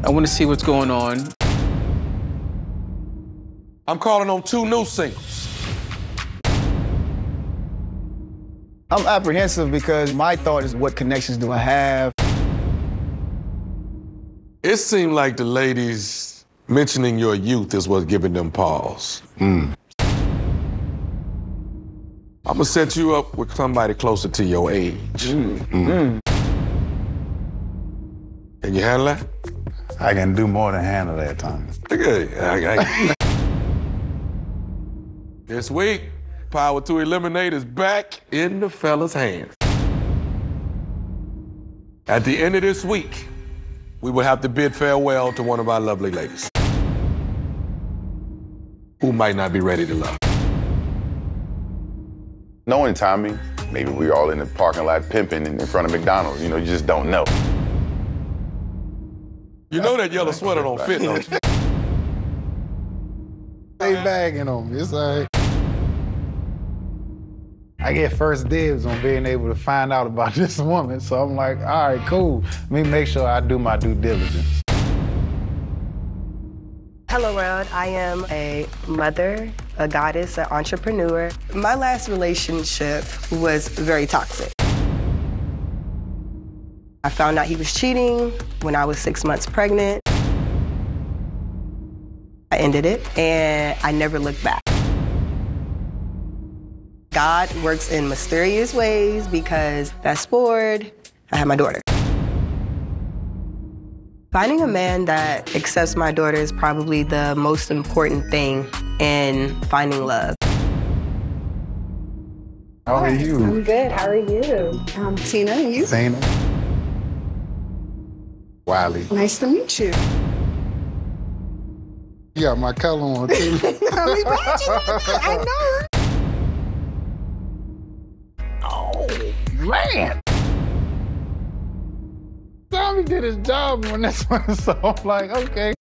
I want to see what's going on. I'm calling on 2 new singles. I'm apprehensive because my thought is, what connections do I have? It seemed like the ladies mentioning your youth is what's giving them pause. I'm gonna set you up with somebody closer to your age. Can you handle that? I can do more than handle that, Tommy. Okay. This week, Power to Eliminate is back in the fellas' hands. At the end of this week, we will have to bid farewell to one of our lovely ladies who might not be ready to love. Knowing Tommy, maybe we're all in the parking lot pimping in front of McDonald's. You know, you just don't know. You know that yellow sweater don't fit, don't you? They bagging on me, it's all right. I get first dibs on being able to find out about this woman, so I'm like, all right, cool. Let me make sure I do my due diligence. Hello, world. I am a mother, a goddess, an entrepreneur. My last relationship was very toxic. I found out he was cheating when I was 6 months pregnant. I ended it, and I never looked back. God works in mysterious ways because fast forward, I had my daughter. Finding a man that accepts my daughter is probably the most important thing in finding love. How are you? I'm good. How are you? I'm Tina, and you? Tina. Wiley. Nice to meet you. You got my color on, too. I'm glad you know that. I know. Oh, man. Tommy did his job on this one, so I'm like, okay.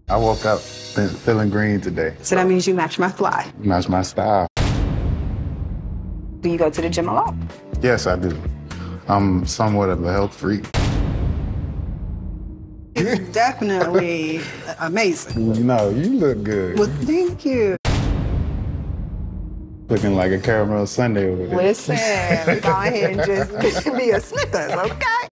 I woke up feeling green today. So that means you match my fly. Match my style. Do you go to the gym a lot? Yes, I do. I'm somewhat of a health freak. It's definitely amazing. No, you look good. Well, thank you. Looking like a caramel sundae over there. Listen, we go ahead and just be a Snickers, okay?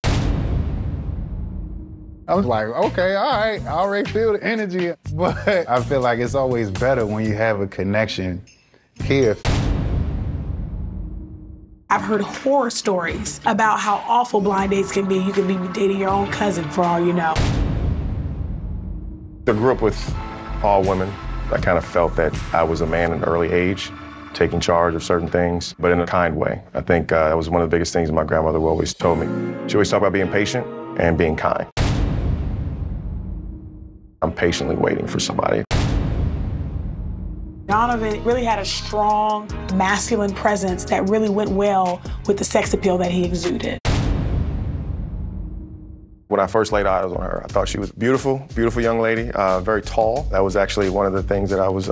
I was like, okay, all right, I already feel the energy, but I feel like it's always better when you have a connection here. I've heard horror stories about how awful blind dates can be. You can be dating your own cousin for all you know. I grew up with all women. I kind of felt that I was a man at an early age, taking charge of certain things, but in a kind way. I think that was one of the biggest things my grandmother always told me. She always talked about being patient and being kind. I'm patiently waiting for somebody. Donovan really had a strong masculine presence that really went well with the sex appeal that he exuded. When I first laid eyes on her, I thought she was beautiful, beautiful young lady, very tall. That was actually one of the things that I was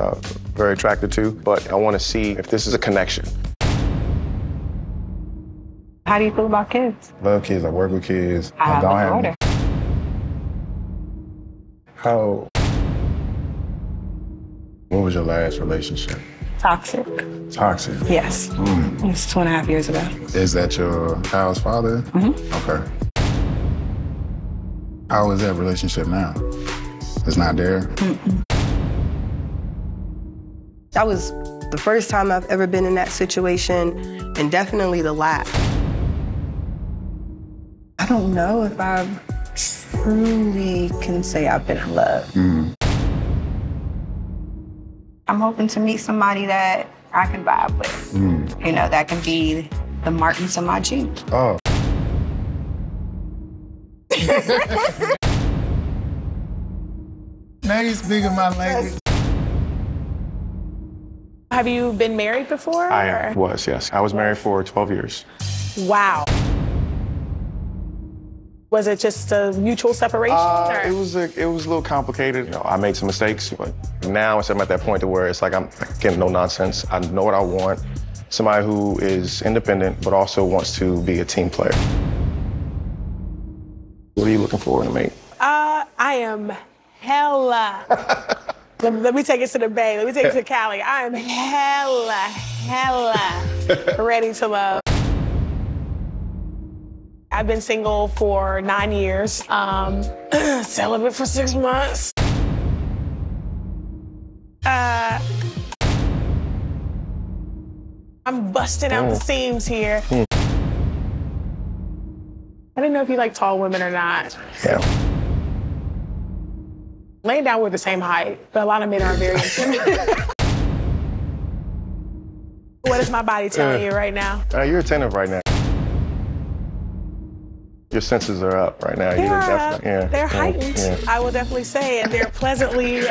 very attracted to. But I want to see if this is a connection. How do you feel about kids? Love kids, I work with kids. I have a daughter. How? What was your last relationship? Toxic. Toxic? Yes. It was 2.5 years ago. Is that your child's father? Okay. How is that relationship now? It's not there? That was the first time I've ever been in that situation, and definitely the last. I don't know if I truly can say I've been in love. I'm hoping to meet somebody that I can vibe with. You know, that can be the Martins of my Jeep. Oh. Now you speaking my language. Have you been married before? I was, yes. I was married for 12 years. Wow. Was it just a mutual separation? It was a little complicated. You know, I made some mistakes, but now I'm at that point to where it's like I'm getting no nonsense. I know what I want. Somebody who is independent, but also wants to be a team player. What are you looking for in a mate? I am hella. let me take it to the Bay. Let me take it to Cali. I am hella ready to love. I've been single for 9 years. Celibate for 6 months. I'm busting out the seams here. I didn't know if you like tall women or not. Yeah. Laying down, we're the same height, but a lot of men are very intimidated. What is my body telling you right now? You're attentive right now. Your senses are up right now. They're heightened. Yeah. I will definitely say it. They're pleasantly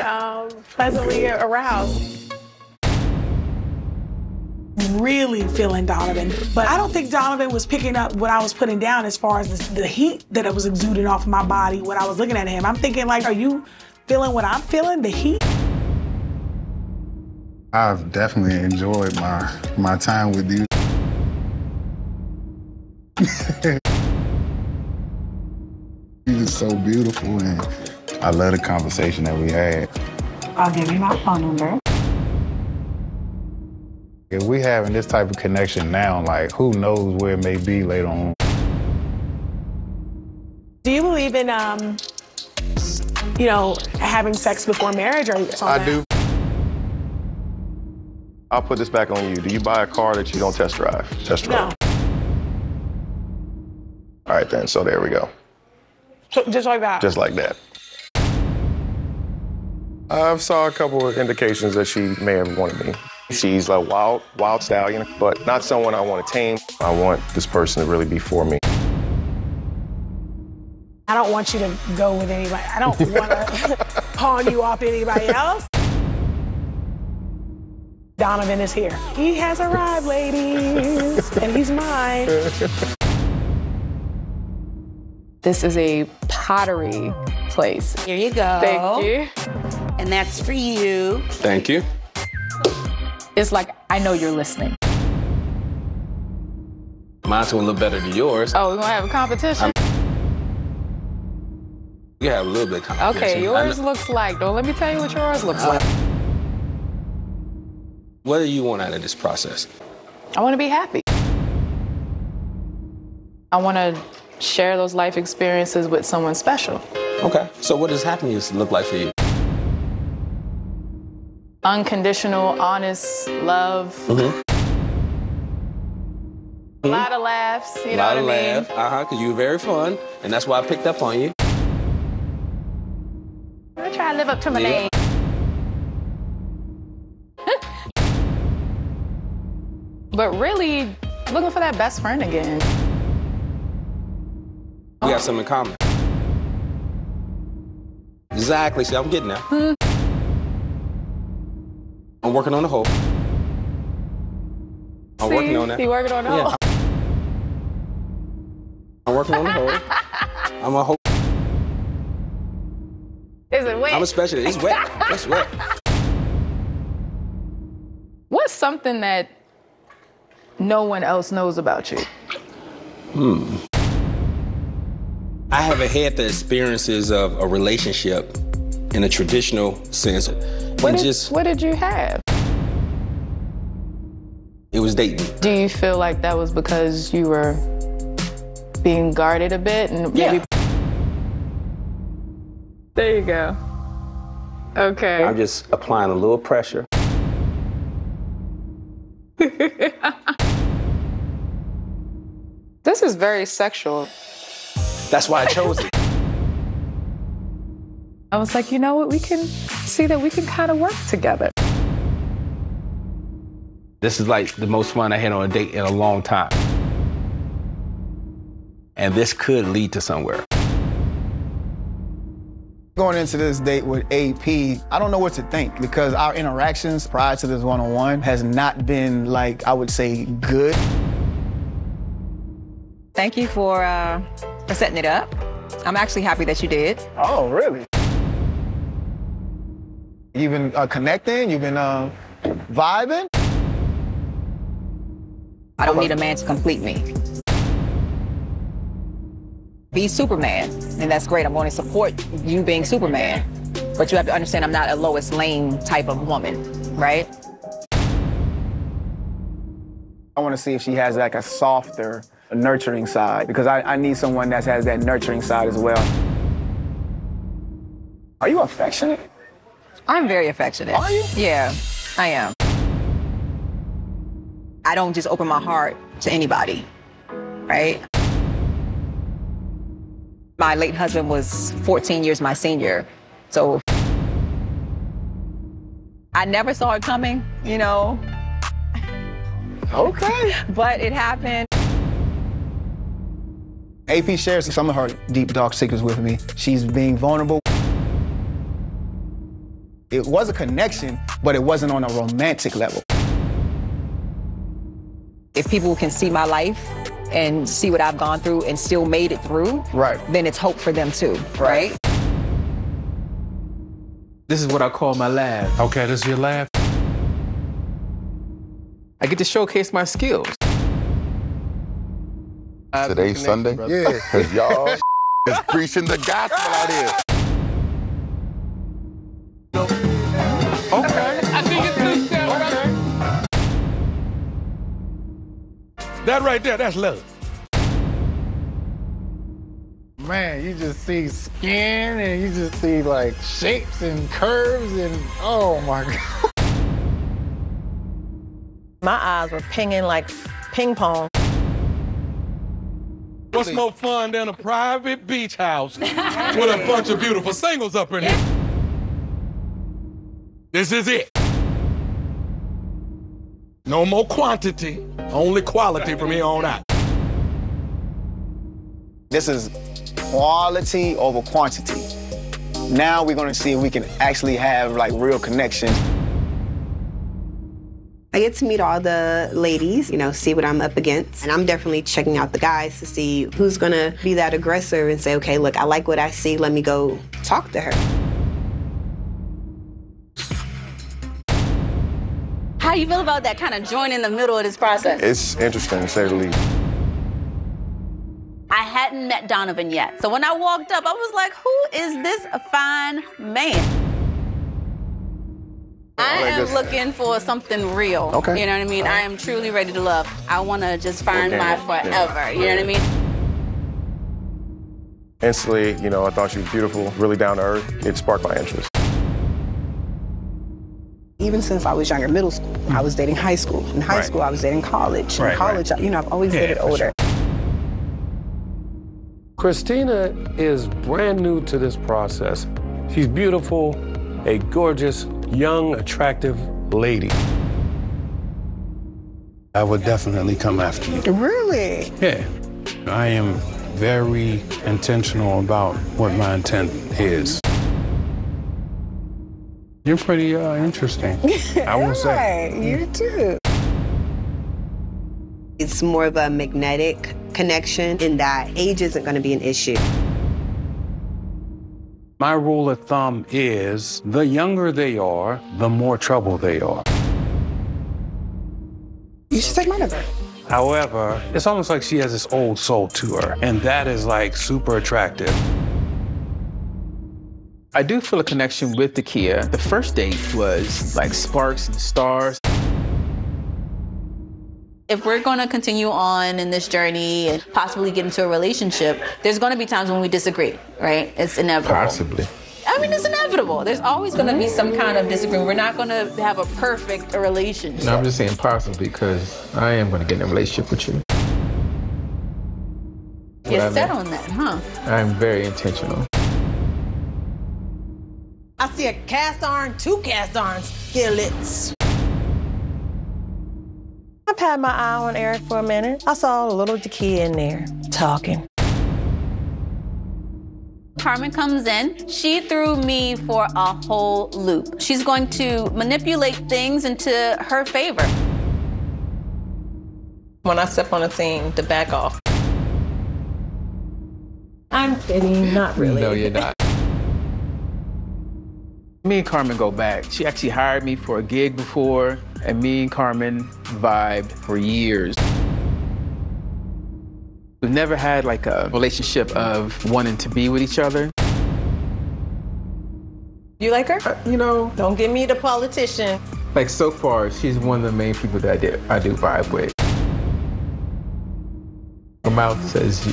aroused. Really feeling Donovan, but I don't think Donovan was picking up what I was putting down as far as the heat that it was exuding off my body when I was looking at him. I'm thinking, like, are you feeling what I'm feeling, the heat? I've definitely enjoyed my time with you. You're just so beautiful, and I love the conversation that we had. I'll give you my phone number. If we having this type of connection now, like, who knows where it may be later on. Do you believe in, having sex before marriage, or I do. I'll put this back on you. Do you buy a car that you don't test drive? No. All right, then. So there we go. So, just like that? Just like that. I saw a couple of indications that she may have wanted me. She's a wild stallion, but not someone I want to tame. I want this person to really be for me. I don't want you to go with anybody. I don't want to pawn you off to anybody else. Donovan is here. He has arrived, ladies, and he's mine. This is a pottery place. Here you go. Thank you. And that's for you. Thank you. It's like, I know you're listening. Mine's a little better than yours. Oh, we're gonna have a competition? We have a little bit of competition. Okay, yours looks like, don't let me tell you what yours looks like. What do you want out of this process? I want to be happy. I want to share those life experiences with someone special. Okay, so what does happiness look like for you? Unconditional, honest love. Mm-hmm. A lot of laughs, you know what I mean? A lot of laughs, because you were very fun, and that's why I picked up on you. I try to live up to my name. But really, looking for that best friend again. We got something in common. Exactly, see, I'm getting there. I'm working on the hole. I'm working on that. You working on the hole? I'm working on the hole. I'm a hole. Is it wet? I'm a specialist. It's wet. It's wet. What's something that no one else knows about you? I haven't had the experiences of a relationship in a traditional sense. What did you have? It was dating. Do you feel like that was because you were being guarded a bit? And maybe... There you go. Okay. I'm just applying a little pressure. This is very sexual. That's why I chose it. I was like, you know what? We can see that we can kind of work together. This is like the most fun I had on a date in a long time. And this could lead to somewhere. Going into this date with AP, I don't know what to think because our interactions prior to this one-on-one has not been, like, I would say, good. Thank you for setting it up. I'm actually happy that you did. Oh, really? You've been connecting? You've been vibing? I don't need a man to complete me. Be Superman, and that's great. I'm going to support you being Superman. But you have to understand I'm not a Lois Lane type of woman, right? I want to see if she has like a softer, nurturing side, because I need someone that has that nurturing side as well. Are you affectionate? I'm very affectionate. Are you? Yeah, I am. I don't just open my heart to anybody, right? My late husband was 14 years my senior, so I never saw it coming, you know? Okay. But it happened. AP shares some of her deep, dark secrets with me. She's being vulnerable. It was a connection, but it wasn't on a romantic level. If people can see my life and see what I've gone through and still made it through, right, then it's hope for them too, right? This is what I call my lab. Okay, this is your lab? I get to showcase my skills. Today's Sunday? Yeah. Because y'all is preaching the gospel out here. Okay. I think it's good stuff, brother. That right there, that's love. Man, you just see skin and you just see like shapes and curves and oh my God. My eyes were pinging like ping pong. What's more fun than a private beach house with a bunch of beautiful singles up in here? This is it. No more quantity, only quality from here on out. This is quality over quantity. Now we're gonna see if we can actually have like real connection. I get to meet all the ladies, you know, see what I'm up against. And I'm definitely checking out the guys to see who's gonna be that aggressor and say, okay, look, I like what I see, let me go talk to her. How you feel about that kind of join in the middle of this process? It's interesting, to say the least. I hadn't met Donovan yet. So when I walked up, I was like, who is this fine man? I am looking for something real. Okay. You know what I mean? I am truly ready to love. I want to just find my forever. You know what I mean? Instantly, you know, I thought she was beautiful, really down to earth. It sparked my interest. Even since I was younger, middle school, I was dating high school. In high school, I was dating college. In college, you know, I've always dated older. Christina is brand new to this process. She's beautiful, a gorgeous, young, attractive lady. I would definitely come after you. Really? Yeah. I am very intentional about what my intent is. You're pretty interesting, I will say. You too. It's more of a magnetic connection in that age isn't going to be an issue. My rule of thumb is the younger they are, the more trouble they are. You should take my number. However, it's almost like she has this old soul to her, and that is like super attractive. I do feel a connection with Takia. The first date was like sparks and stars. If we're going to continue on in this journey and possibly get into a relationship, there's going to be times when we disagree, right? It's inevitable. Possibly. I mean, it's inevitable. There's always going to be some kind of disagreement. We're not going to have a perfect relationship. No, I'm just saying possibly because I am going to get in a relationship with you. You're set on that, huh? I'm very intentional. I see a cast iron, two cast iron skillets. I've had my eye on Eric for a minute. I saw a little Takia in there talking. Carmen comes in. She threw me for a whole loop. She's going to manipulate things into her favor. When I step on a scene, to back off. I'm kidding, not really. No, you're not. Me and Carmen go back. She actually hired me for a gig before, and me and Carmen vibed for years. We've never had like a relationship of wanting to be with each other. You like her? You know, Don't give me the politician. like so far, she's one of the main people that I do vibe with. Her mouth says you.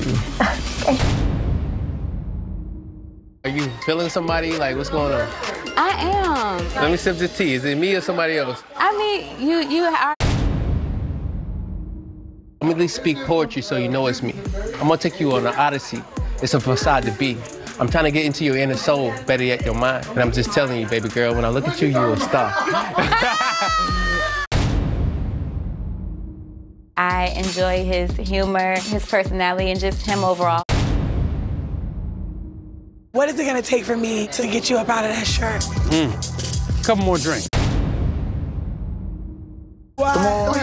Are you feeling somebody? Like, what's going on? I am. Let me sip this tea. Is it me or somebody else? I mean, you are. Let me at least speak poetry so you know it's me. I'm gonna take you on an odyssey. It's a facade to be. I'm trying to get into your inner soul, better yet your mind. And I'm just telling you, baby girl, when I look at you, you're a star. I enjoy his humor, his personality, and just him overall. What is it gonna take for me to get you up out of that shirt? Couple more drinks. Wiley,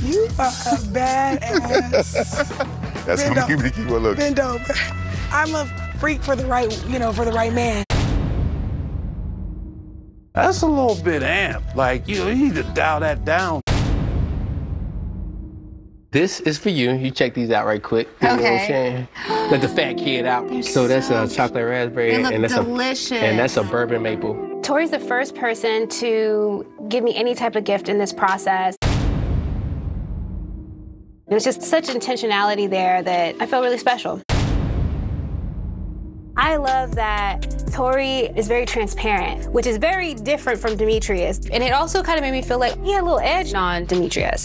you are a badass. That's gonna keep me look. Bend over. I'm a freak for the right, for the right man. That's a little bit amped. Like, you need to dial that down. This is for you. You check these out right quick. You know what I'm saying? Let the fat kid out. So that's a chocolate raspberry, They look and that's delicious. and that's a bourbon maple. Tori's the first person to give me any type of gift in this process. There's just such intentionality there that I felt really special. I love that Tori is very transparent, which is very different from Demetrius. And it also kind of made me feel like he had a little edge on Demetrius.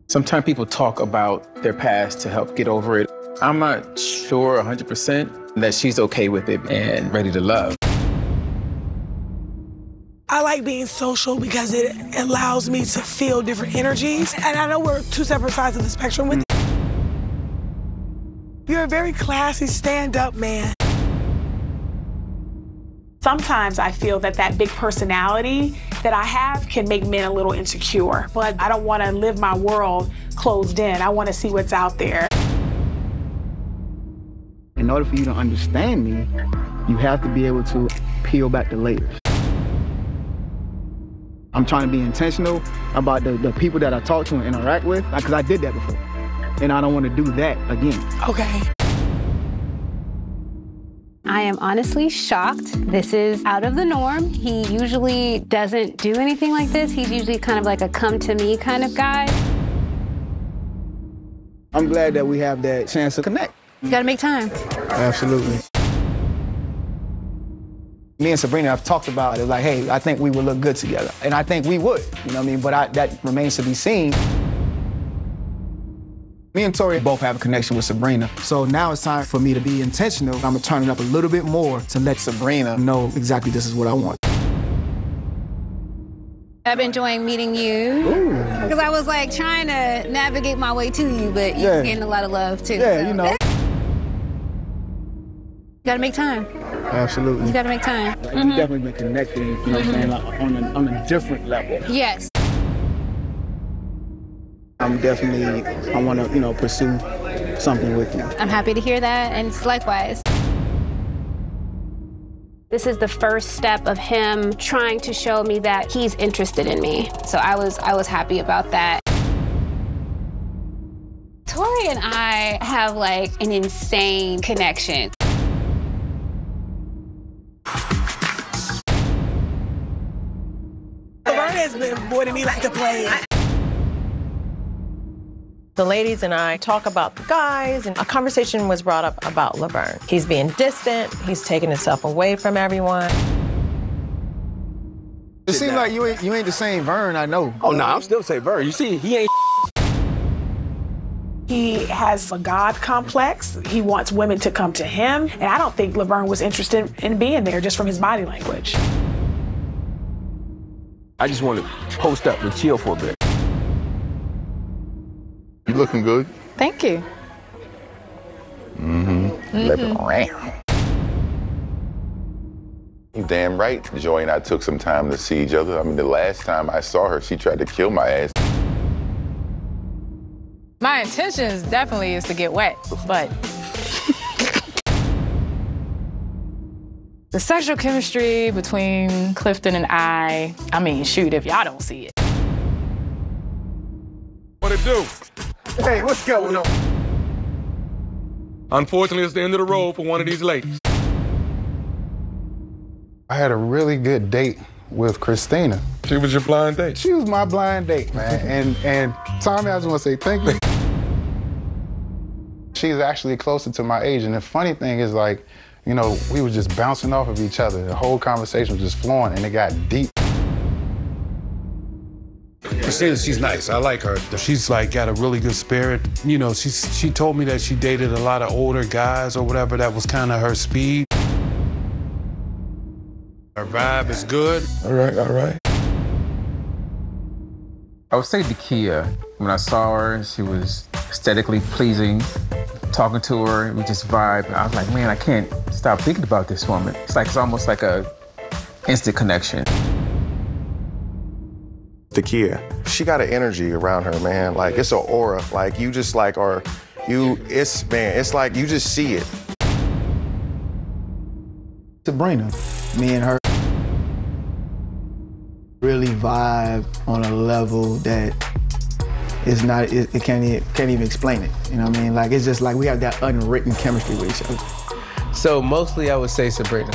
Sometimes people talk about their past to help get over it. I'm not sure 100% that she's okay with it and ready to love. I like being social because it allows me to feel different energies. And I know we're two separate sides of the spectrum with You're a very classy, stand-up man. Sometimes I feel that big personality that I have can make men a little insecure. But I don't want to live my world closed in. I want to see what's out there. In order for you to understand me, you have to be able to peel back the layers. I'm trying to be intentional about the people that I talk to and interact with, because I did that before. And I don't want to do that again. Okay. I am honestly shocked. This is out of the norm. He usually doesn't do anything like this. He's usually kind of like a come to me kind of guy. I'm glad that we have that chance to connect. You gotta make time. Absolutely. Me and Sabrina have talked about it, like, hey, I think we would look good together. And I think we would, you know what I mean? But that remains to be seen. Me and Tori both have a connection with Sabrina. So now it's time for me to be intentional. I'm gonna turn it up a little bit more to let Sabrina know exactly this is what I want. I've been enjoying meeting you. Because I was like trying to navigate my way to you, but you're getting a lot of love too. Yeah, so. you know. You gotta make time. Absolutely. You gotta make time. Like, We've definitely been connecting, you know what I'm saying, like, on a different level. Yes. I'm definitely, I want to, pursue something with you. I'm happy to hear that, and it's likewise. This is the first step of him trying to show me that he's interested in me. So I was happy about that. Tori and I have like an insane connection. Laverne has been avoiding me like the plague. The ladies and I talk about the guys, and a conversation was brought up about Laverne. He's being distant, he's taking himself away from everyone. It seems like you ain't the same Vern I know. Oh, no, I'm still saying Vern. You see, he ain't. He has a God complex. He wants women to come to him. And I don't think Laverne was interested in being there just from his body language. I just want to post up and chill for a bit. You looking good? Thank you. Looking around. You damn right. Joy and I took some time to see each other. I mean, the last time I saw her, she tried to kill my ass. My intentions definitely is to get wet, but The sexual chemistry between Clifton and I mean, shoot, if y'all don't see it. What it do? Hey, what's going on? Unfortunately, it's the end of the road for one of these ladies. I had a really good date with Christina. She was your blind date? She was my blind date, man. And Tommy, I just want to say thank you. She's actually closer to my age. And the funny thing is, like, you know, we were just bouncing off of each other. The whole conversation was just flowing, and it got deep. Christina, she's nice. I like her. She's like got a really good spirit. You know, she told me that she dated a lot of older guys or whatever. That was kind of her speed. Her vibe is good. All right, all right. I would say Dakia. When I saw her, she was aesthetically pleasing. Talking to her, we just vibed. I was like, man, I can't stop thinking about this woman. It's almost like a instant connection. Dakia, she got an energy around her, man. Like, it's an aura. Like, you just like are, it's like you just see it. Sabrina, me and her really vibe on a level that is not, it can't even explain it. You know what I mean? Like, it's just like we have that unwritten chemistry with each other. So mostly I would say Sabrina.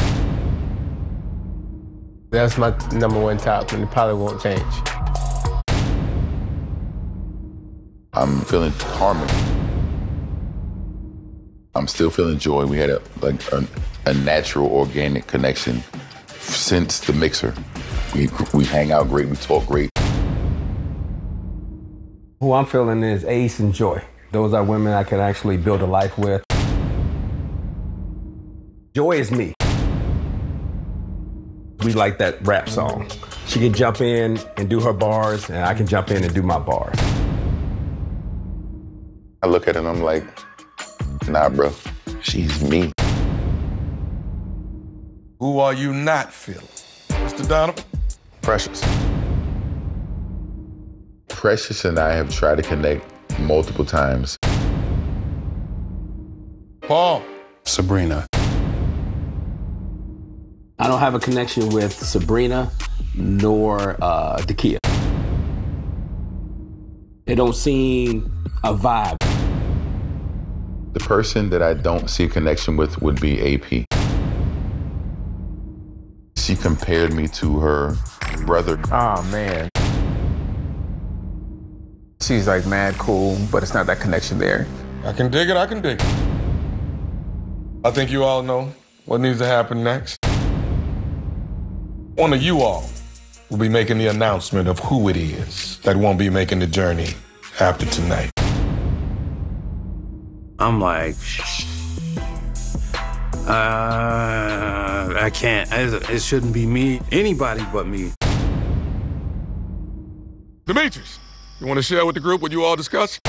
That's my #1 top, and it probably won't change. I'm feeling harmony. I'm still feeling joy. We had a natural, organic connection since the mixer. We hang out great, we talk great. Who I'm feeling is Ace and Joy. Those are women I can actually build a life with. Joy is me. We like that rap song. She can jump in and do her bars, and I can jump in and do my bars. I look at it and I'm like, nah, bro, she's me. Who are you not feeling? Mr. Donovan? Precious. Precious and I have tried to connect multiple times. Paul? Sabrina. I don't have a connection with Sabrina nor Dakia. They don't seem a vibe. The person that I don't see a connection with would be AP. She compared me to her brother. Oh, man. She's like mad cool, but it's not that connection there. I can dig it, I can dig it. I think you all know what needs to happen next. One of you all will be making the announcement of who it is that won't be making the journey after tonight. I'm like, I can't. It shouldn't be me. Anybody but me. Demetrius, you want to share with the group what you all discussed?